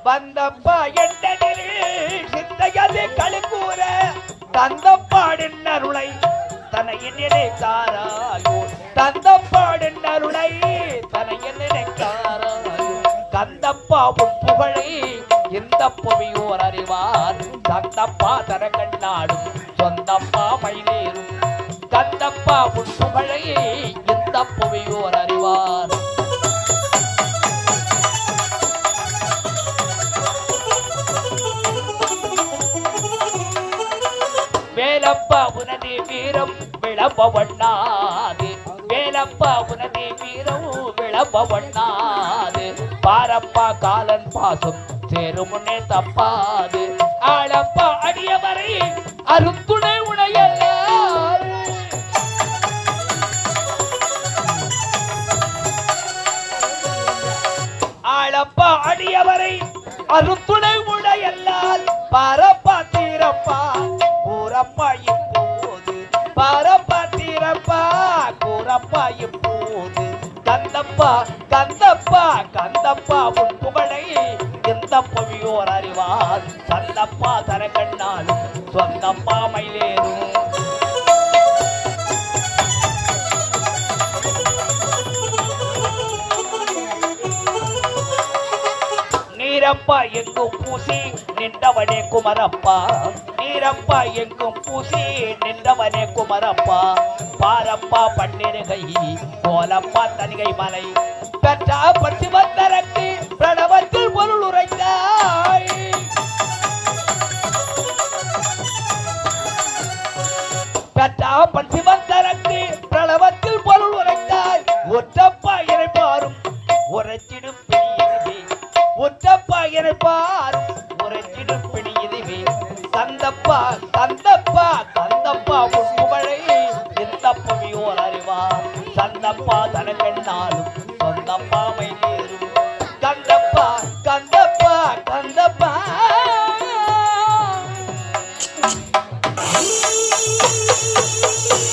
வந்தப்பா எண்ணனில் சிந்தையது களிக்கூற தந்தப்பாடின் அருளை தனையின் நினைக்காராயோ தந்தப்பாடின் அருளை தனையின் நினைக்காராயோ கந்தப்பாவும் புகழை இந்த புவியோர் அறிவார் தந்தப்பா தரகண்ணாடும் சொந்தப்பா மயிலேறும் கந்தப்பாவும் புகழை இந்த புவியோர் அறிவார் வேலப்பா உனது வீரம் விளம்பவண்ணாது வேலப்பா உனது வீரம் விளம்பவண்ணாது பாரப்பா காலன் பாசம் சேரும் முன்னே தப்பாது ஆளப்பா அடியவரை அருந்துணை உடையல்ல ஆளப்பா அடியவரை அருந்துணை உடையல்லால் பாரப்பா தீரப்பா கூறப்பா இப்போது பாரப்பா தீரப்பா கூறப்பா இப்போது கந்தப்பா கந்தப்பா கந்தப்பா உன் புகழை இந்த புவியோர் அறிவார் சந்தப்பா தரகண்ணாலும் சொந்தப்பா மயிலேறும் நீரப்பா எங்கும் பூசி நின்றவனே குமரப்பா நீரப்பா எங்கும் பூசி நின்றவனே குமரப்பா பாரப்பா பன்னிருகை கோலப்பா தனிகை மலை பெற்றா பற்றி வந்தரக்கு பிரணவத்தில் பொருள் உரைத்தாய் பெற்றா பற்றி வந்தரக்கு பிரணவத்தில் பொருள் உரைத்தாய் ஒற்றப்பா என பாரும் உரைச்சிடும் பிடியதுவே ஒற்றப்பா என பாரும் உரைச்சிடும் பிடியதுவே கந்தப்பா கந்தப்பா கந்தப்பா உன் புகழை இந்த புவியோர் அறிவார் சந்தப்பா தனக்கெண்ணாலும் சொந்தப்பா மயிலேறும்